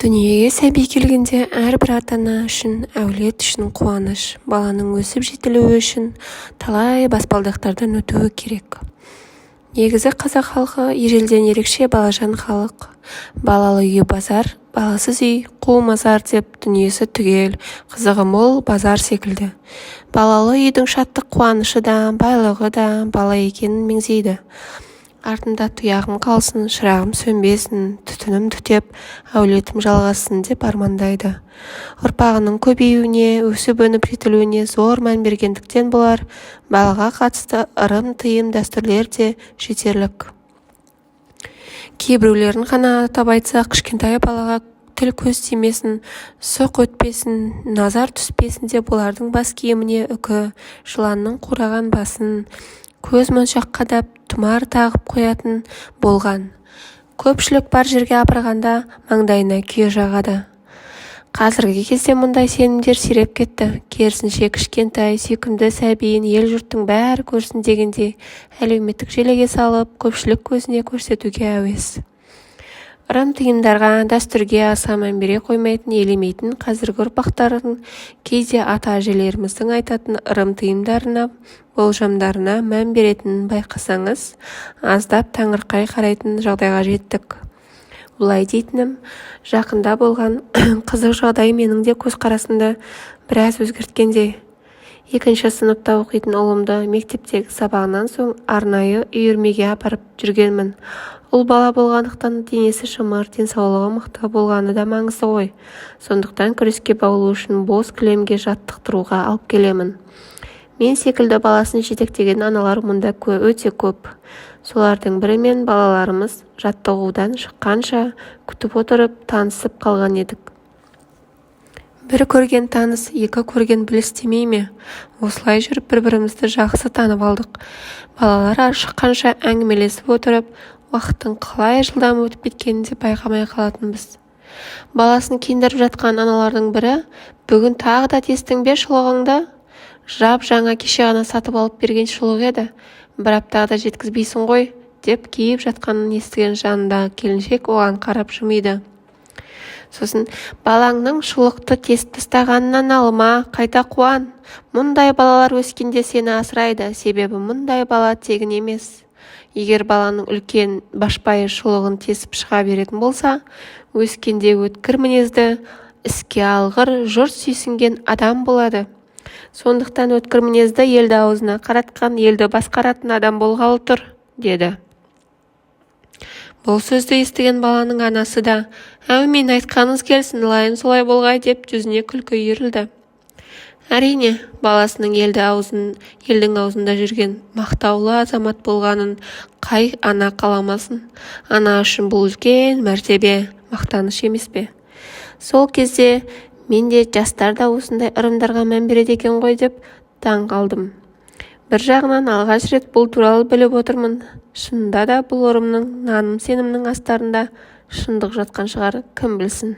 Дүниеге сәби келгенде әрбір ата-ана үшін, әулет үшін қуаныш, баланың өсіп жетілуі үшін талай баспалдақтардан өтуі керек. Негізі қазақ халқы ежелден ерекше балажан халық. Балалы үй базар, баласыз үй қу мазар деп дүниесі түгел, қызығы мол базар секілді. Балалы үйдің шаттық қуанышы да, байлығы да бала екенін меңзейді. Артында тұяғым қалсын, шырағым сөнбесін, түтінім түтеп, әулетім жалғасын деп армандайды. Ұрпағының көбеюіне, өсіп-өніп жетілуіне зор мән бергендіктен болар, балаға қатысты ырым-тыйым дәстүрлер де жетерлік. Кейбіреулерін ғана атап айтсақ, кішкентай балаға тіл көз тимесін, сұқ өтпесін, назар түспесін деп олардың бас киіміне үкі, жыланның қураған басын, көз моншақ қадап, тұмар тағып қоятын болған. Көпшілік бар жерге апарғанда маңдайына күйе жағады. Қазіргі кезде мұндай сенімдер сиреп кетті. Керісінше кішкентай, сүйкімді сәбиін ел-жұрттың бәрі көрсін дегенде әлеуметтік желіге салып, көпшілік көзіне көрсетуге әуес. Ырым-тыйымдарға, дәстүрге аса мән бере қоймайтын, елемейтін қазіргі ұрпақтардың кейде ата-әжелеріміздің айтатын ырым-тыйымдарына, болжамдарына мән беретінін байқасаңыз, аздап таңырқай қарайтын жағдайға жеттік. Бұлай дейтінім, жақында болған қызық жағдай менің де көзқарасымды біраз өзгерткендей. 2-ші сыныпта оқитын ұлымды мектептегі сабағынан соң арнайы үйірмеге апарып жүргенмін. Ұл бала болғандықтан денесі шымыр, денсаулығы мықты болғаны да маңызды ғой. Сондықтан күреске баулу үшін бос кілемге жаттықтыруға алып келемін. Мен секілді баласын жетектеген аналар мұнда өте көп. Солардың бірімен балаларымыз жаттығудан шыққанша күтіп отырып танысып қалған едік. Бір көрген таныс, екі көрген біліс демей ме? Осылай жүріп бір-бірімізді жақсы танып алдық. Балалар шыққанша әңгімелесіп отырып, уақыттың қалай жылдам өтіп кеткенін де байқамай қалатынбыз. Баласын киіндіріп жатқан аналардың бірі, бүгін тағы да тестің бе шұлығыңды? Жап-жаңа кеше ғана сатып алып берген шұлық еді. Бір аптада жеткізбейсің ғой, деп киіп жатқанын естіген жанындағы келіншек оған қарап жымиды. Сосын, балаңның шұлықты тесіп тастағанынан алма, қайта қуан. Мұндай балалар өскенде сені асырайды, себебі мұндай бала тегін емес. Егер баланың үлкен башпайы шұлығын тесіп шыға беретін болса, өскенде өткір мінезді, іске алғыр, жұрт сүйсінген адам болады. Сондықтан өткір мінезді елді аузына қаратқан, елді басқаратын адам болғалы тұр, деді. Бұл сөзді естіген баланың анасы да, әумин айтқаныңыз келсін, лайын солай болғай деп жүзіне күлкі үйірілді. Әрине, баласының елдің аузында жүрген мақтаулы азамат болғанын қай ана қаламасын. Ана үшін бұл үлкен мәртебе, мақтаныш емес пе? Сол кезде мен де жастар да осындай ырымдарға мән береді екен ғой деп таң қалдым. Бір жағынан алғаш рет бұл туралы біліп отырмын. Шынында да бұл ырымның наным-сенімнің астарында шындық жатқан шығар, кім білсін.